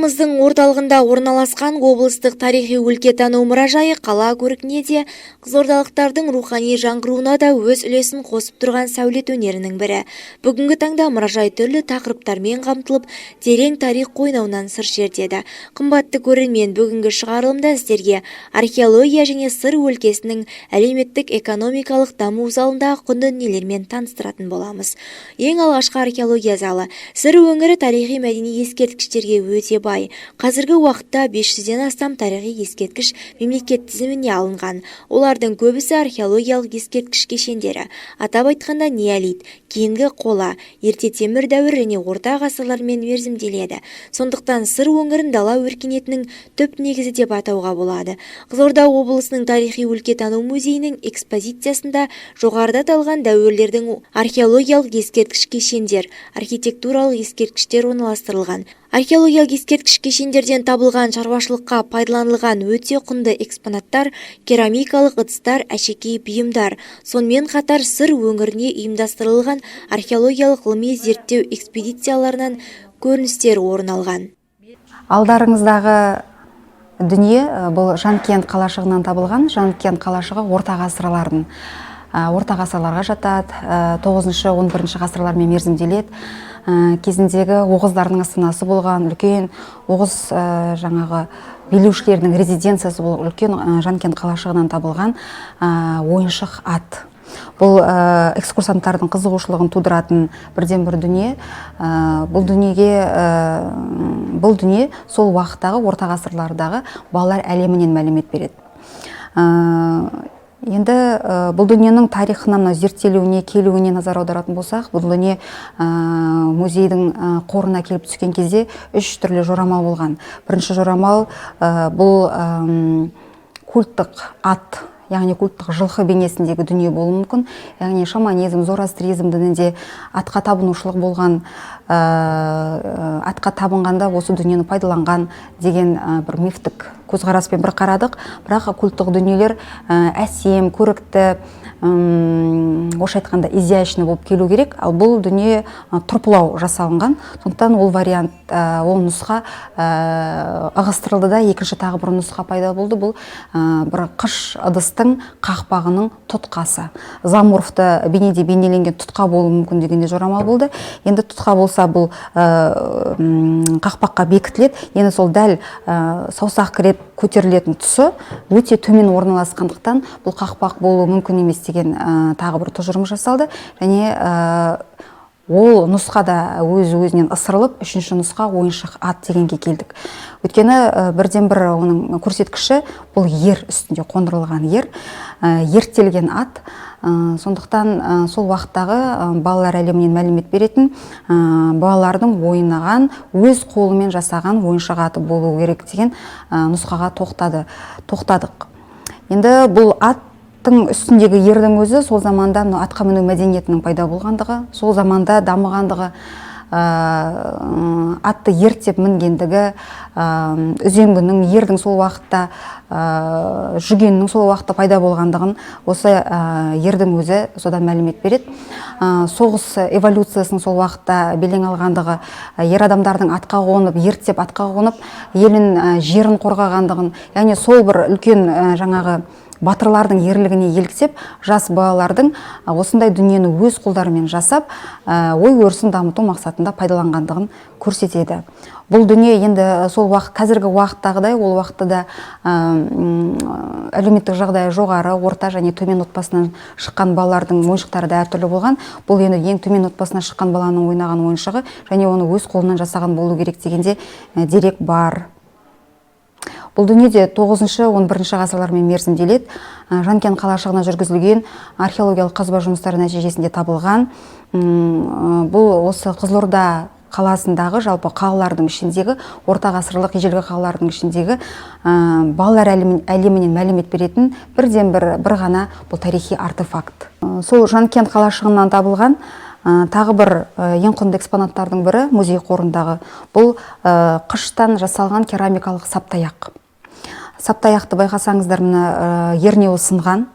Қаламыздың орталығында орналасқан облыстық тарихи өлкетану мұражайы қала көркіне де, қызылордалықтардың рухани жаңғыруына да өз үлесін қосып тұрған сәулет өнерінің бірі. Бүгінгі таңда мұражай түрлі тақырыптармен қамтылып, терең тарих қойнауынан сыр шертеді. Қымбатты көрермен, бүгінгі шығарылымда сіздерге археология және сыр өлкесінің әлеуметтік-экономикалық даму залындағы құнды дүниелермен таныстыратын боламыз. Ең алғашқы археология залы сыр өңірі тарихи мәдени ескерткіштерге өте бай. Қазіргі уақытта 500-ден астам тарихи ескерткіш мемлекет тізіміне алынған. Олардың көбісі археологиялық ескерткіш кешендері. Атап айтқанда неолит, кейінгі қола, ерте темір дәуір және орта ғасырлармен мерзімделеді. Сондықтан сыр өңірін дала өркениетінің түп негізі деп атауға болады. Қызылорда облысының тарихи өлкетану музейінің экспозициясында жоғарыда аталған дәуірлердің археологиялық ескерткіш кешендер, архитектуралық ескерткіштер орналастырылған. Археологиялық ескерткіш кешендерден табылған шаруашылыққа пайдаланылған өте құнды экспонаттар, керамикалық ыдыстар, әшекей бұйымдар. Сонымен қатар сыр өңіріне ұйымдастырылған археологиялық ғылыми зерттеу экспедицияларынан көріністер орын алған. Алдарыңыздағы дүние бұл Жанкент қалашығынан табылған. Жанкент қалашығы орта ғасырларға жатады, 9-11 ғасырлармен мерзімделеді. Кезіндегі оғыздардың астанасы болған, үлкен оғыз билеушілердің резиденциясы бұл үлкен Жанкент қалашығынан табылған ойыншық ат. Бұл экскурсанттардың қызығушылығын тудыратын бірден-бір дүние. Бұл дүние сол уақыттағы орта ғасырлардағы балалар әлемінен мәлімет береді. Енді бұл дүниенің тарихынан зерттелуіне, келуіне назар аударатын болсақ, бұл дүние музейдің қорына келіп түскен кезде 3 түрлі жорамал болған. Бірінші жорамал бұл культтық ат, яғни культтық жылқы бейнесіндегі дүние болуы мүмкін. Яғни шаманизм, зороастризм дінінде атқа табынушылық болған, атқа табынғанда осы дүниені пайдаланған деген бір мифтік көзқараспен бір қарадық. Бірақ культтық дүниелер әсем, көрікті, орысша айтқанда изящный болып келу керек. Ал бұл дүние тұрпылау жасалынған. Сондықтан ол вариант, ол нұсқа ығыстырылды да, екінші тағы бір нұсқа пайда болды. Бұл бір қыш ыдыстың қақпағының тұтқасы. Заморфты бейнеде бейнеленген тұтқа болуы мүмкін дегенде жорамал болды. Енді тұтқа болса, бұл қақпаққа бекітіледі. Енді сол дәл саусақ кіреп көтерілетін тұсы өте төмен орналасқандықтан бұл қақпақ болуы мүмкін емес деген тағы бір тұжырым жасалды. Және ол нұсқа да өз-өзінен ысырылып, үшінші нұсқа ойыншық ат дегенге келдік. Өйткені бірден-бір оның көрсеткіші бұл ер үстінде қондырылған ерттелген ат. Сондықтан сол уақыттағы балалар әлемінен мәлімет беретін, балалардың ойнаған, өз қолымен жасаған ойыншық аты болу керек деген нұсқаға тоқтадық. Енді бұл аттың үстіндегі ердің өзі сол заманда атқа міну мәдениетінің пайда болғандығы, сол заманда дамығандығы, атты ерттеп мінгендігі, үзеңгінің, ердің сол уақытта, жүгеннің сол уақытта пайда болғандығын осы ердің өзі содан мәлімет береді. Соғыс эволюциясының сол уақытта белең алғандығы, ер адамдардың атқа қонып, ерттеп атқа қонып, елін, жерін қорғағандығын, яғни сол бір үлкен батырлардың ерлігіне еліктеп, жас балалардың осындай дүниені өз қолдарымен жасап, ой-өрісін дамыту мақсатында пайдаланғандығын көрсетеді. Бұл дүние енді сол қазіргі уақыттағыдай, ол уақытта да әлеуметтік жағдайы жоғары, орта және төмен отбасынан шыққан балалардың ойыншықтары да әртүрлі болған. Бұл енді ең төмен отбасынан шыққан баланың ойнаған ойыншығы және оны өз қолынан жасаған болу керек дегенде дерек бар. Бұл дүниеде 9-11 ғасырлармен мерзімделеді. Жанкент қалашығына жүргізілген археологиялық қазба жұмыстары нәтижесінде табылған. Бұл осы Қызылорда қаласындағы жалпы қалалардың ішіндегі, орта ғасырлық ежелгі қалалардың ішіндегі балалар әлемінен мәлімет беретін бір ғана бұл тарихи артефакт. Сол Жанкент қалашығынан табылған тағы бір ең құнды экспонаттардың бірі музей қорындағы бұл қыштан жасалған керамикалық саптаяқ. Саптаяқты байқасаңыздар, ернеуі сынған,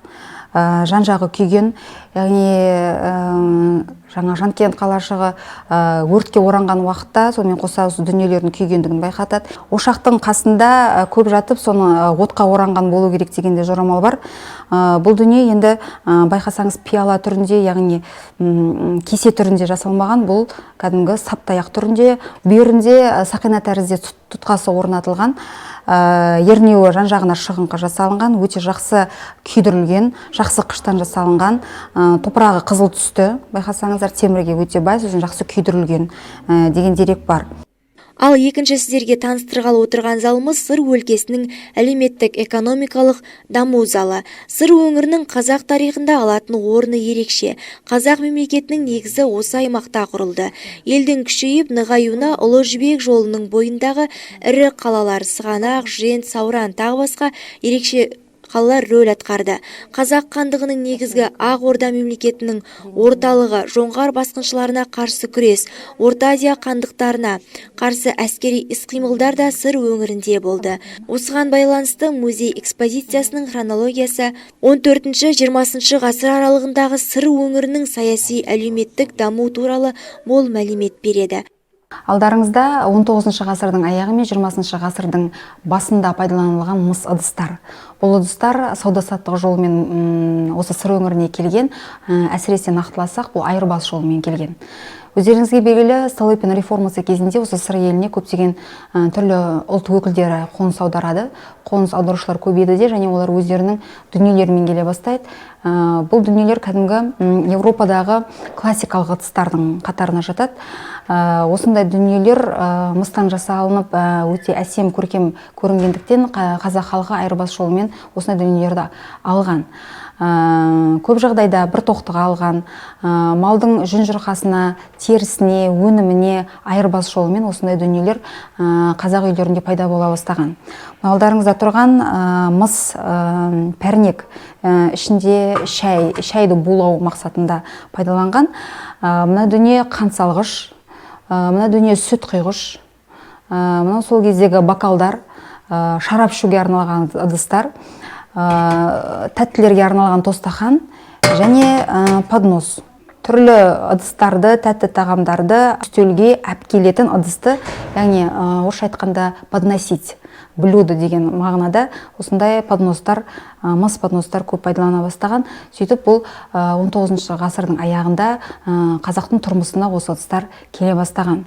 жан-жағы күйген, яғни жаңа Жанкент қалашығы өртке оранған уақытта сонымен қоса осы дүниелердің күйгендігін байқатады. Ошақтың қасында көп жатып, соны отқа оранған болу керек дегенде жорамал бар. Бұл дүние енді байқасаңыз пиала түрінде, яғни кесе түрінде жасалмаған, бұл кәдімгі саптаяқ түрінде, бүйірінде сақина тәрізде тұтқасы орнатылған. Ернеуі жан-жағына шығыңқы жасалынған, өте жақсы күйдірілген, жақсы қыштан жасалынған, топырағы қызыл түсті, байқасаңыздар темірге өте бай, сосын жақсы күйдірілген деген дерек бар. Ал екінші сіздерге таныстырғалы отырған залымыз Сыр өлкесінің әлеуметтік-экономикалық даму залы. Сыр өңірінің қазақ тарихында алатын орны ерекше. Қазақ мемлекетінің негізі осы аймақта құрылды. Елдің күшейіп нығаюына Ұлы Жібек жолының бойындағы ірі қалалар Сығанақ, Жент, Сауран тағы басқа ерекше қалалар рөл атқарды. Қазақ хандығының негізгі Ақ Орда мемлекетінің орталығы жоңғар басқыншыларына қарсы күрес, Орта Азия хандықтарына қарсы әскери іс-қимылдар да Сыр өңірінде болды. Осыған байланысты музей экспозициясының хронологиясы 14-20 ғасыр аралығындағы Сыр өңірінің саяси әлеуметтік даму туралы мол мәлімет береді. Алдарыңызда 19 ғасырдың аяғы мен 20 ғасырдың басында пайдаланылған мыс ыдыстар. Бұл ыдыстар сауда-саттық жолымен осы Сыр өңіріне келген, әсіресе нақтыласақ, бұл айырбас жолымен келген. Өздеріңізге белгілі, Столыпин реформасы кезінде осы Сыр еліне көптеген түрлі ұлт өкілдері қоныс аударады. Қоныс аударушылар көбейді де, және олар өздерінің дүниелерімен келе бастайды. Бұл дүниелер кәдімгі Европадағы классикалық ыдыстардың қатарына жатады. Осындай дүниелер мыстан жасалынып, өте әсем, көркем көрінгендіктен қазақ халқы айырбас жолымен осындай дүниелерді алған. Көп жағдайда бір тоқтыға алған, малдың жүн-жұрқасына, терісіне, өніміне айырбас жолымен осындай дүниелер қазақ үйлерінде пайда бола бастаған. Алдарыңызда тұрған мыс пәрнек, ішінде шайды булау мақсатында пайдаланған. Мына дүние қант салғыш, мына дүние сүт құйғыш, мына сол кездегі бокалдар, шарап ішуге арналған ыдыстар, тәттілерге арналған тостахан және поднос. Түрлі ыдыстарды, тәтті тағамдарды үстелге әпкелетін ыдысты, яғни орысша айтқанда подносить, блюдо деген мағынада осындай подностар, мыс подностар көп пайдалана бастаған. Сөйтіп бұл 19 ғасырдың аяғында қазақтың тұрмысына осы ыдыстар келе бастаған.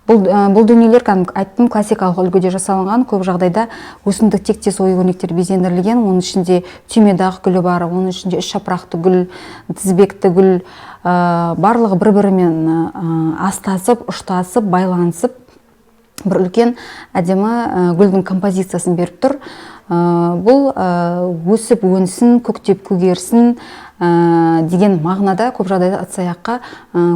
Бұл дүниелер, айттым, классикалық үлгіде жасалынған, көп жағдайда өсімдік тектес ою-өрнектер безендірілген. Оның ішінде түймедақ гүлі бар, оның ішінде үш жапырақты гүл, тізбекті гүл, барлығы бір-бірімен астасып, ұштасып, байланысып, бір үлкен әдемі гүлдің композициясын беріп тұр. Бұл өсіп өнсін, көктеп көгерсін деген мағынада көп жағдайда ыдыс-аяққа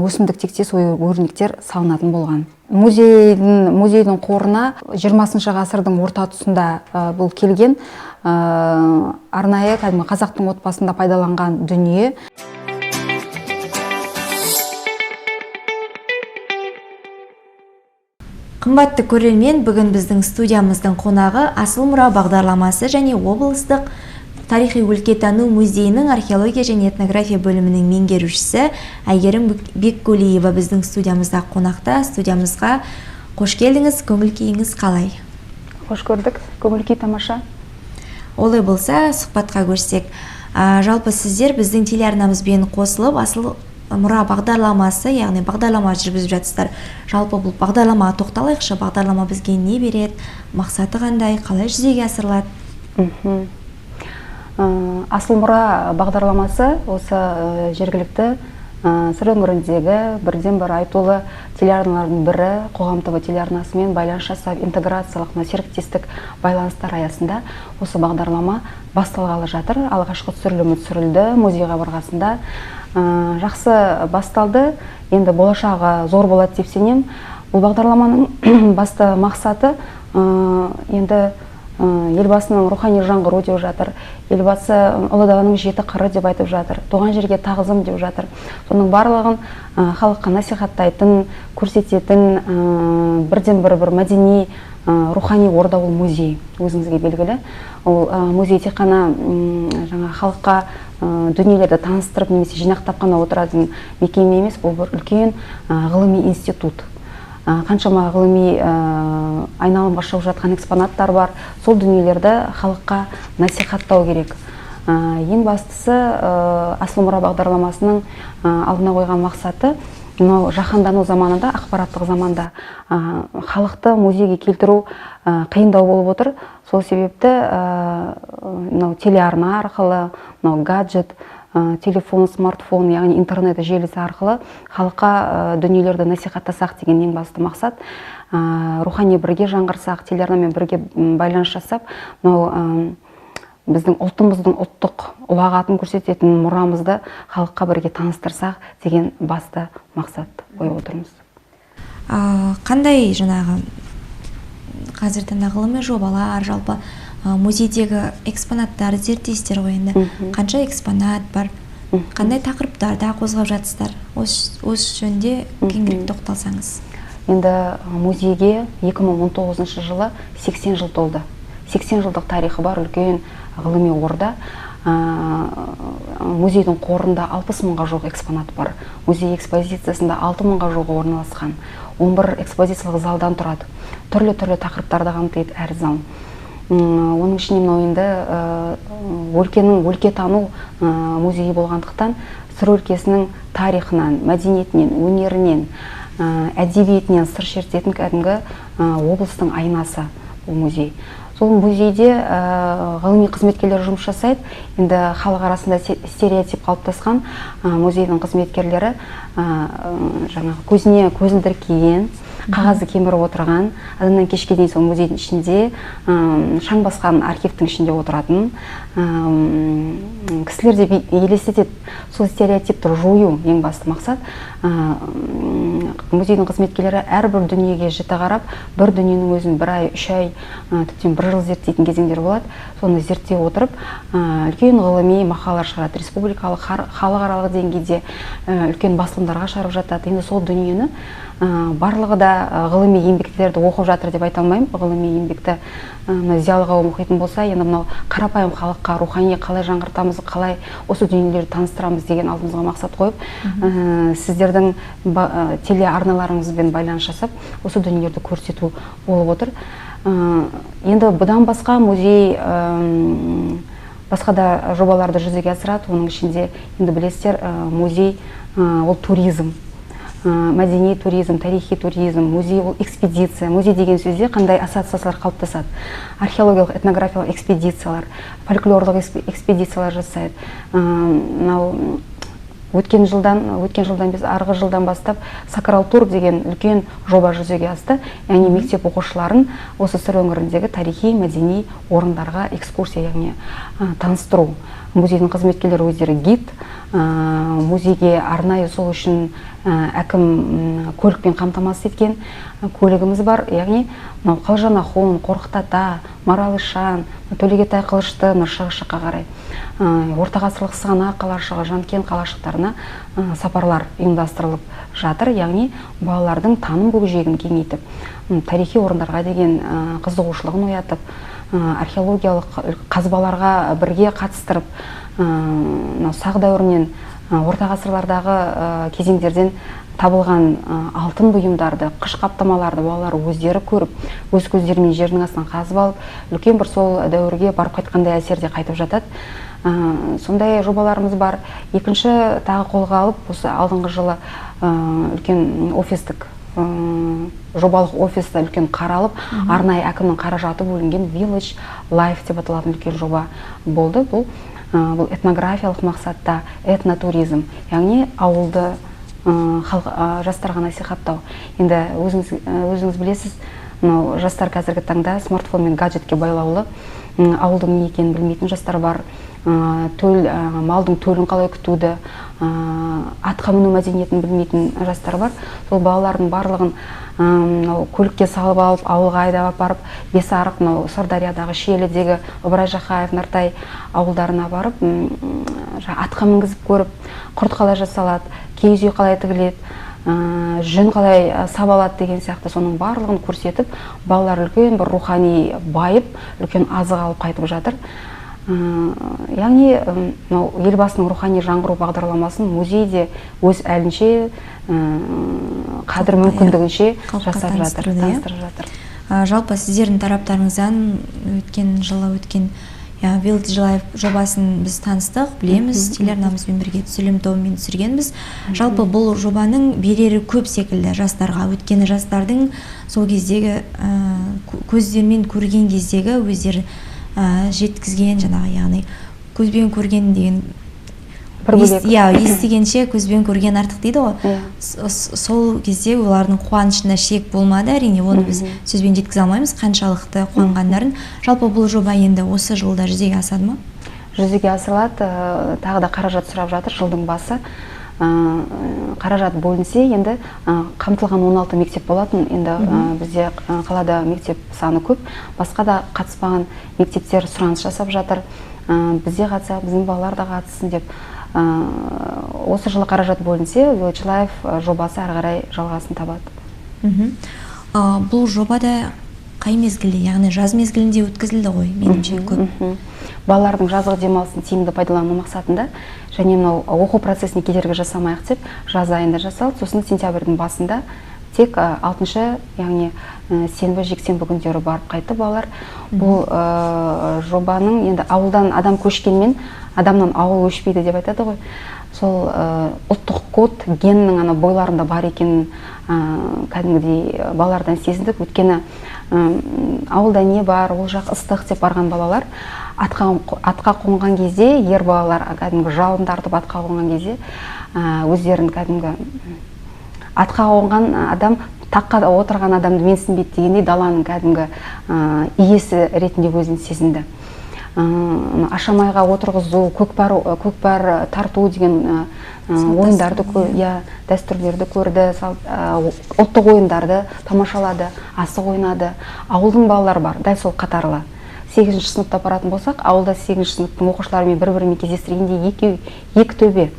өсімдік тектес ою-өрнектер салынатын болған. Музейдің қорына 20 ғасырдың орта тұсында бұл келген, арнайы қазақтың отбасында пайдаланған дүние. Қымбатты көрермен, бүгін біздің студиямыздың қонағы Асыл мұра бағдарламасы және облыстық тарихи өлкетану музейінің археология және этнография бөлімінің меңгерушісі Әйгерім Беккөлиева біздің студиямызда қонақта. Студиямызға қош келдіңіз, көңіл-күйіңіз қалай? Қош көрдік, көңіл-күй тамаша. Олай болса, сұхбатқа көрсек. Жалпы сіздер біздің телеарнамызбен қосылып, Асыл мұра бағдарламасы, яғни бағдарлама жүргізіп жатсыздар. Жалпы бұл бағдарлама тоқталайықшы, бағдарлама бізге не береді, мақсаты қандай, қалай жүзеге асырылады? Асыл мұра бағдарламасы осы жергілікті Сыр өңіріндегі бірден бір айтулы телеарналардың бірі, Қоғам ТВ телеарнасымен байланыс жасап, интеграциялық серіктестік байланыстар аясында осы бағдарлама басталғалы жатыр. Алғашқы түсірілімі түсірілді музей қабырғасында. Жақсы басталды, енді болашағы зор болады деп сенем. Бұл бағдарламаның басты мақсаты енді елбасының рухани жаңғыру деп жатыр. Елбасы ұлы даланың жеті қыры деп айтып жатыр. Туған жерге тағзым деп жатыр. Соның барлығын халыққа насихаттайтын, көрсететін бірден бір мәдени рухани орда ол музей. Өзіңізге белгілі. Ол музей тек қана халыққа дүниелерді таныстырып немесе жинақтап қана отыратын мекеме емес, бұл бір үлкен ғылыми институт. Қаншама ғылыми айналымға шығып жатқан экспонаттар бар, сол дүниелерді халыққа насихаттау керек. Ең бастысы Асыл мұра бағдарламасының алдына қойған мақсаты мынау жаһандану заманында, ақпараттық заманда халықты музейге келтіру қиындау болып отыр. Сол себепті телеарна арқылы, гаджет, телефон, смартфон, яғни интернет желісі арқылы халыққа дүниелерді насихаттасақ деген ең басты мақсат. Рухани бірге жаңғырсақ, телеарнамен бірге байланыс жасап, біздің ұлтымыздың ұлттық ұлағатын көрсететін мұрамызды халыққа бірге таныстырсақ деген басты мақсат қойып отырмыз. Қандай жаңағы қазір таңда ғылыми жобалар, жалпы музейдегі экспонаттар, зерттейсіздер ғой енді. Қанша экспонат бар, қандай тақырыптарда қозғап жатсыздар? Осы жөнде кеңірек тоқталсаңыз. Енді музейге 2019 жылы 80 жыл толды. 80 жылдық тарихы бар үлкен ғылыми орда. Музейдің қорында 60 мыңға жоқ экспонат бар. Музей экспозициясында 6 мыңға жоқ орналасқан. 11 экспозициялық залдан тұрады. Түрлі тақырыптарды қамтиды әр зал. Оның ішінде енді өлкенің өлкетану музейі болғандықтан сыр өлкесінің тарихынан, мәдениетінен, өнерінен, әдебиетінен сыр шертетін кәдімгі облыстың айнасы бұл музей. Сол музейде ғылыми қызметкерлер жұмыс жасайды. Енді халық арасында стереотип қалыптасқан музейдің қызметкерлері жаңағы көзіне көзілдірік киген, қағазды кеміріп отырған, адамнан кешке дейін сол музейдің ішінде шаң басқан архивтің ішінде отыратын кісілер деп елестетеді. Сол стереотипті жою ең басты мақсат. Музейдің қызметкерлері әрбір дүниеге жіті қарап, бір дүниенің өзін 1 ай, 3 ай, тіптен 1 жыл зерттейтін кезеңдер болады. Соны зерттей отырып, үлкен ғылыми мақалалар шығарады. Республикалық, халықаралық деңгейде үлкен басылымдарға шығарып жатады. Енді сол дүниені барлығы да ғылыми еңбектерді оқып жатыр деп айта алмаймын. Ғылыми еңбекті зиялы қауым оқитын болса, енді мынау қарапайым халыққа рухани қалай жаңғыртамыз, қалай осы дүниелерді таныстырамыз деген алдымызға мақсат қойып, сіздердің телеарналарыңызбен байланыс жасап, осы дүниелерді көрсету болып отыр. Енді бұдан басқа музей басқа да жобаларды жүзеге асырады. Оның ішінде енді білесіздер, музей ол туризм, мәдени туризм, тарихи туризм, музей ол экспедиция. Музей деген сөзде қандай ассоциациялар қалыптасады? Археологиялық, этнографиялық экспедициялар, фольклорлық экспедициялар жасайды. Өткен жылдан без арғы жылдан бастап Сакрал тур деген үлкен жоба жүзеге асты. Яғни мектеп оқушыларын осы сыр өңіріндегі тарихи, мәдени орындарға экскурсия, яғни таныстыру. Музейдің қызметкерлері өздері гид, музейге арнайы сол үшін әкім көлікпен қамтамасыз еткен көлігіміз бар. Яғни Қалжан Ахун, Қорқыт Ата, Маралышан, Төлегетай Қылышты, Нұршығышыққа қарай ортағасырлық Сығанақ қалашығы, Жанкент қалашықтарына сапарлар ұйымдастырылып жатыр. Яғни балалардың таным көкжиегін кеңейтіп, тарихи орындарға деген қызығушылығын оятып, археологиялық қазбаларға бірге қатыстырып, сақ дәуірінен орта ғасырлардағы кезеңдерден табылған алтын бұйымдарды, қыш қаптамаларды балалар өздері көріп, өз көздерімен жердің астынан қазып алып, үлкен бір сол дәуірге барып қайтқандай әсерде қайтып жатады. Сондай жобаларымыз бар. Екінші тағы қолға алып, осы алдыңғы жылы үлкен офистік жобалық офисті үлкен қаралып, арнайы әкімнің қаражаты бөлінген Village Life деп аталатын үлкен жоба болды. Бұл этнографиялық мақсатта этнотуризм, яғни ауылды жастарға насихаттау. Енді өзіңіз білесіз, жастар қазіргі таңда смартфон мен гаджетке байлаулы, ауылдың не екенін білмейтін жастар бар. Малдың төлін қалай күтуді, атқа міну мәдениетін білмейтін жастар бар. Сол балалардың барлығын көлікке салып алып, ауылға айдап апарып, Бесарық, Сырдариядағы Шиелідегі Ыбырай Жақаев, Нартай ауылдарына барып, атқа мінгізіп көріп, құрт қалай жасалады, киіз үй қалай тігіледі, жүн қалай сабалады деген сияқты соның барлығын көрсетіп, балалар үлкен бір рухани байып, үлкен азық алып қайтып жатыр. Яғни мынау елбасының рухани жаңғыру бағдарламасын музей де өз әлінше қадір мүмкіндігінше жасап жатыр, таныстырып жатыр. Жалпы сіздердің тараптарыңыздан жылы өткен Village Life жобасын біз таныстық, білеміз, телеарнамызбен бірге түсірілім тобымен түсіргенбіз. Жалпы бұл жобаның берері көп секілді жастарға, өткені жастардың сол кездегі көздермен көрген кездегі өздері жеткізген жаңағы, яғни көзбен көрген деген естігенше көзбен көрген артық дейді ғой. Сол кезде олардың қуанышына шек болмады, әрине оны біз сөзбен жеткізе алмаймыз қаншалықты қуанғандарын. Жалпы бұл жоба енді осы жылда жүзеге асады ма? Жүзеге асырылады, тағы да қаражат сұрап жатыр жылдың басы. Қаражат бөлінсе, енді қамтылған 16 мектеп болатын, енді бізде қалада мектеп саны көп, басқа да қатыспаған мектептер сұраныс жасап жатыр. Бізде қатса, біздің балалар да қатысын деп. Осы жылы қаражат бөлінсе, Village Life жобасы ары қарай жалғасын табады. Бұл жобада қай мезгілде, яғни жаз мезгілінде өткізілді ғой, меніңше көп. Балалардың жазғы демалысын тиімді пайдалану мақсатында және мынау оқу процесіне кедергі жасамайық деп жаз айында жасалды. Сосын сентябрьдің басында тек 6-шы, яғни сенбі, жексенбі күндері барып қайтты балалар. Бұл жобаның енді ауылдан адам көшкенмен адамнан ауыл өшпейді деп айтады ғой. Сол ұлттық код геннің бойларында бар екенін кәдімгідей балалардан сезіндік. Өйткені ауылда не бар, ол жақ ыстық деп барған балалар атқа қонған кезде, ер балалар кәдімгі жалын тартып атқа қонған кезде өздерін кәдімгі атқа қонған адам таққа отырған адамды менсінбейді дегендей даланың кәдімгі иесі ретінде өзін сезінді. Ашамайға отырғызу, көкпар тарту деген ойындарды, дәстүрлерді көрді, ұлттық ойындарды тамашалады, асық ойнады. Ауылдың балалары бар, дәл сол қатарлы. 8-ші сыныпта баратын болсақ, ауылда 8-ші сыныптың оқушыларымен бір-бірімен кездестіргенде екі төбе.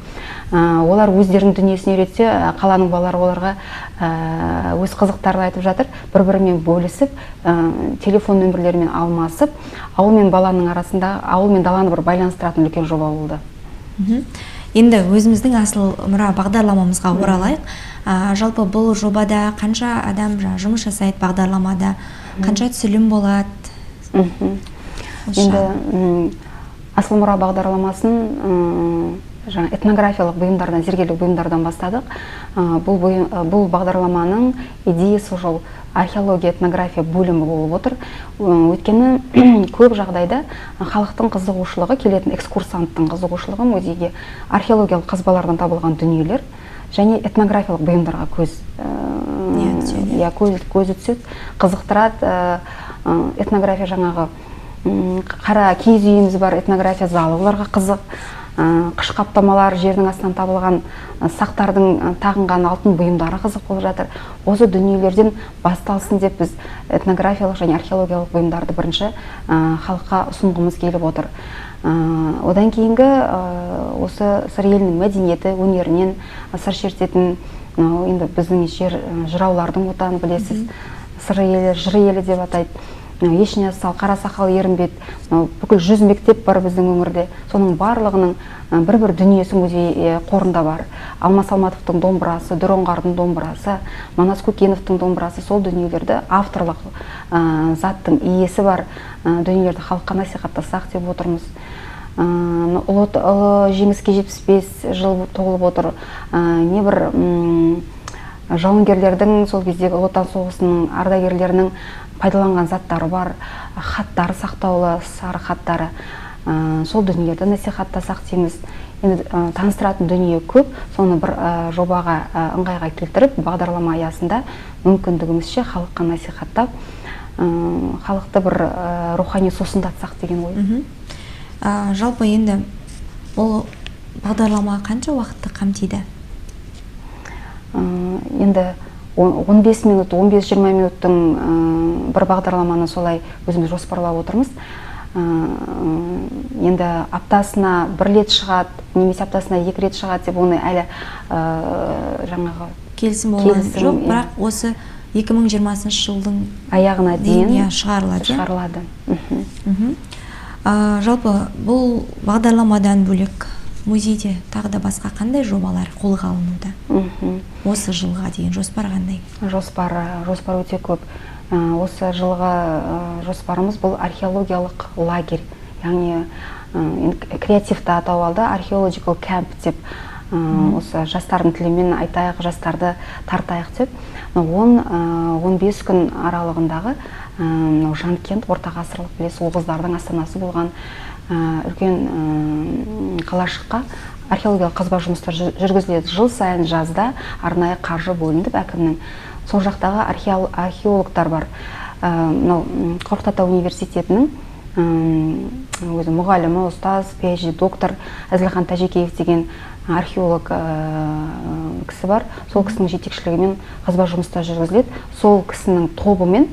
Олар өздерінің дүниесін үйретсе, қаланың балалары оларға өз қызықтарын айтып жатыр, бір-бірімен бөлісіп, телефон нөмірлерімен алмасып, ауыл мен баланың арасында, ауыл мен даланы бір байланыстыратын үлкен жоба болды. Енді өзіміздің асыл мұра бағдарламамызға оралайық. Жалпы бұл жобада қанша адам жұмыс жасайды бағдарламада, қанша түсірілім болады? Енді асыл мұра бағдарламасын этнографиялық бұйымдардан, зергерлік бұйымдардан бастадық. Бұл бағдарламаның идеясы жол археология, этнография бөлімі болып отыр. Өйткені көп жағдайда халықтың қызығушылығы, келетін экскурсанттың қызығушылығы музейге археологиялық қазбалардан табылған дүниелер және этнографиялық бұйымдарға көзі түседі, қызықтырады. Этнография жаңағы қара киіз үйіміз бар, этнография залы, оларға қызық. Қыш қаптамалар, жердің астынан табылған сақтардың тағынған алтын бұйымдары қызық болып жатыр. Осы дүниелерден басталсын деп біз этнографиялық және археологиялық бұйымдарды бірінші халыққа ұсынғымыз келіп отыр. Одан кейінгі осы сыр елінің мәдениеті, өнерінен сыр шертетін, енді біздің жыраулардың отаны білесіз, сыр елі, жыр елі деп атайды. Ешіне сал, қара сақал, ерімбет, бүкіл 100 мектеп бар біздің өңірде. Соның барлығының бір-бір дүниесі музей қорында бар. Алмас Алматовтың домбырасы, Дүроңғардың домбырасы, Манас Көкеновтың домбырасы, сол дүниелерді авторлық заттың иесі бар дүниелерді халыққа насихаттасақ деп отырмыз. Ұлы жеңіске 75 жыл толып отыр. Небір жауынгерлердің, сол кездегі Ұлы Отан соғысының ардагерлерінің пайдаланған заттары бар, хаттары сақтаулы, сары хаттары. Сол дүниелерді насихаттасақ дейміз. Енді таныстыратын дүние көп, соны бір жобаға ыңғайға келтіріп, бағдарлама аясында мүмкіндігімізше халыққа насихаттап, халықты бір рухани сусындатсақ деген ой. Жалпы енді бұл бағдарлама қанша уақытты қамтиды? Енді 15 минут, 15-20 минуттың бір бағдарламаны солай өзіміз жоспарлап отырмыз. Енді аптасына 1 рет шығады, немесе аптасына 2 рет шығады деп оны әлі жаңағы келісім болған жоқ, бірақ осы 2020 жылдың аяғына дейін шығарылады. Жалпы бұл бағдарламадан бөлек музейде тағы да басқа қандай жобалар қолға алынуда? Осы жылға деген жоспар қандай? Жоспар өте көп. Осы жылға жоспарымыз бұл археологиялық лагерь, яғни креативті атау алды, archaeological camp деп, осы жастардың тілімен айтайық, жастарды тартайық деп. 10-15 күн аралығындағы Жанкент орта ғасырлық білесіз оғыздардың астанасы болған үлкен қалашыққа археологиялық қазба жұмыстар жүргізіледі. Жыл сайын жазда арнайы қаржы бөлініп, әкімнің сол жақтағы археологтар бар. Қорқыт Ата университетінің өзі мұғалімі, ұстаз, PhD доктор Әзілхан Тәжекеев деген археолог кісі бар. Сол кісінің жетекшілігімен қазба жұмыстар жүргізіледі. Сол кісінің тобымен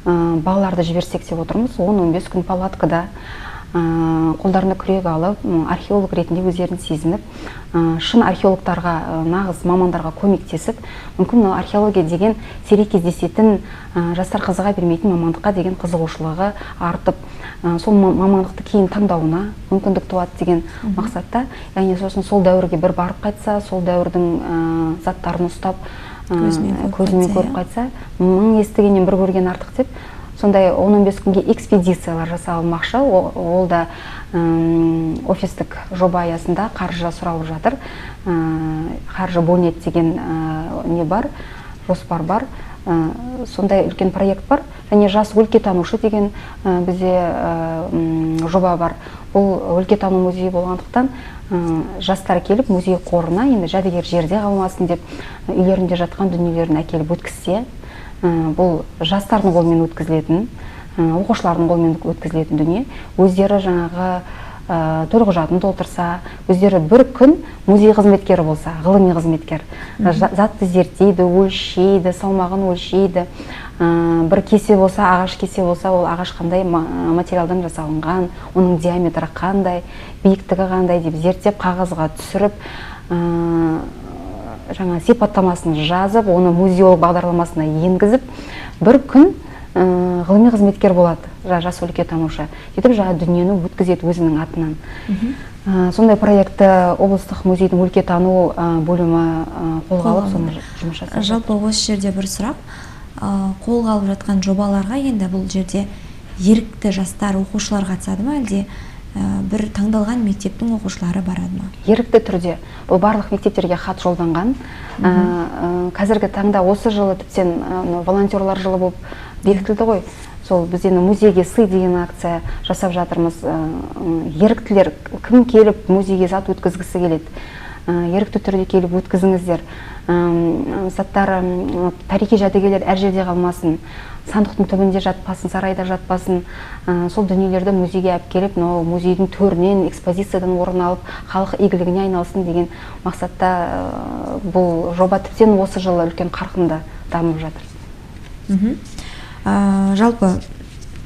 балаларды жіберсек деп отырмыз. 10-15 күн палаткада қолдарына күрек алып, археолог ретінде өздерін сезініп, шын археологтарға, нағыз мамандарға көмектесіп, мүмкін археология деген сирек кездесетін, жастар қызыға бермейтін мамандыққа деген қызығушылығы артып, сол мамандықты кейін таңдауына мүмкіндік туады деген мақсатта. Яғни сосын сол дәуірге бір барып қайтса, сол дәуірдің заттарын ұстап, көзімен көріп қайтса, мың естігеннен бір көрген артық деп, сондай 10-15 күнге экспедициялар жасалмақшы. Ол да офистік жоба аясында қаржы сұралып жатыр. Қаржы бөлінеді деген не бар, жоспар бар. Сондай үлкен проект бар. Және жас өлкетанушы деген бізде жоба бар. Бұл өлкетану музейі болғандықтан жастар келіп музей қорына, енді жәдігер жерде қалмасын деп, үйлерінде жатқан дүниелерін әкеліп өткізсе, бұл жастардың қолымен өткізілетін, оқушылардың қолымен өткізілетін дүние. Өздері жаңағы төлқұжатын толтырса, өздері бір күн музей қызметкері болса, ғылыми қызметкер, затты зерттейді, өлшейді, салмағын өлшейді. Бір кесе болса, ағаш кесе болса, ол ағаш қандай материалдан жасалынған, оның диаметрі қандай, биіктігі қандай деп зерттеп, қағазға түсіріп, жаңа сипаттамасын жазып, оны музеолог бағдарламасына енгізіп, бір күн ғылыми қызметкер болады, жас өлкетанушы. Жетіп, жаңа дүниені өткізеді өзінің атынан. Сондай проектті облыстық музейдің өлкетану бөлімі қолға алып, соны жұмыс жасайды. Жалпы осы жерде бір сұрақ, қолға алып жатқан жобаларға енді бұл жерде ерікті жастар, оқушылар қатысады ма, әлде бір таңдалған мектептің оқушылары барады ма? Ерікті түрде. Бұл барлық мектептерге хат жолданған. Қазіргі таңда осы жылы тіптен волонтерлар жылы болып бекітілді ғой. Сол біз енді музейге сый деген акция жасап жатырмыз. Еріктілер кім келіп музейге зат өткізгісі келеді. Ерікті түрде келіп өткізіңіздер. Заттар, тарихи жәдігерлер әр жерде қалмасын. Сандықтың түбінде жатпасын, сарайда жатпасын. Сол дүниелерді музейге алып келіп, музейдің төрінен, экспозициядан орын алып, халық игілігіне айналсын деген мақсатта бұл жоба тіптен осы жылы үлкен қарқында дамып жатыр. Жалпы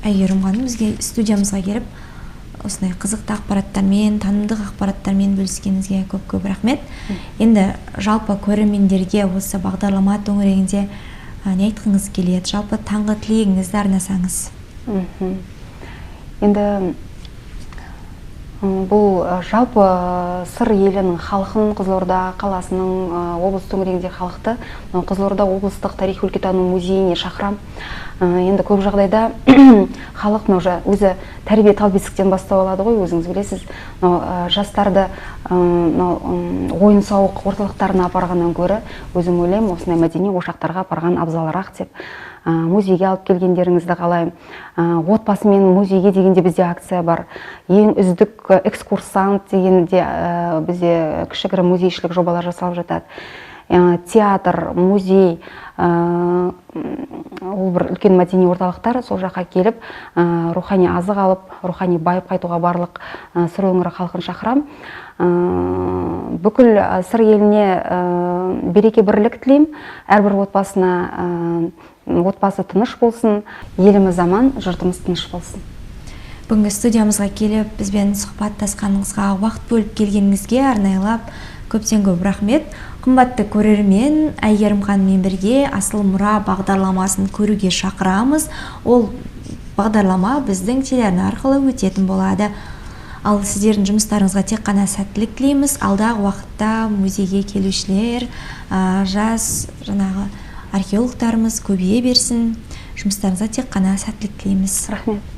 Әйгерім ханым бізге студиямызға келіп, осындай қызықты ақпараттармен, танымдық ақпараттармен бөліскеніңізге көп рахмет. Енді жалпы көрермендерге осы бағдарлама төңірегінде не айтқыңыз келеді? Жалпы таңғы тілегіңізді арнасаңыз. Енді бұл жалпы сыр елінің халқын, Қызылорда қаласының облыс төңірегіндегі халықты Қызылорда облыстық тарих өлкетану музейіне шақырам. Енді көп жағдайда халық өзі тәрбие тал бесіктен бастау алады ғой, өзіңіз білесіз. Жастарды ойын сауық орталықтарына апарғаннан гөрі, өзім ойлаймын, осындай мәдени ошақтарға апарған абзалырақ деп. Музейге алып келгендеріңізді қалайым. Отбасымен музейге дегенде бізде акция бар. Ең үздік экскурсант дегенде бізде кішігірім музейшілік жобалар жасалып жатады. Театр, музей, ол бір үлкен мәдени орталықтар, сол жаққа келіп, рухани азық алып, рухани байып қайтуға барлық сыр өңірі халқын шақырам. Бүкіл сыр еліне береке бірлік тілеймін. Әрбір отбасы тыныш болсын, еліміз аман, жұртымыз тыныш болсын. Бүгінгі студиямызға келіп, бізбен сұхбаттасқаныңызға, уақыт бөліп келгеніңізге арнайлап көптен көп рахмет. Қымбатты көрермен, Әйгерім ханыммен бірге Асыл мұра бағдарламасын көруге шақырамыз. Ол бағдарлама біздің телеарна арқылы өтетін болады. Ал сіздердің жұмыстарыңызға тек қана сәттілік тілейміз. Алдағы уақытта музейге келушілер, жас археологтарымыз көбейе берсін. Жұмыстарыңызға тек қана сәттілік тілейміз. Рахмет.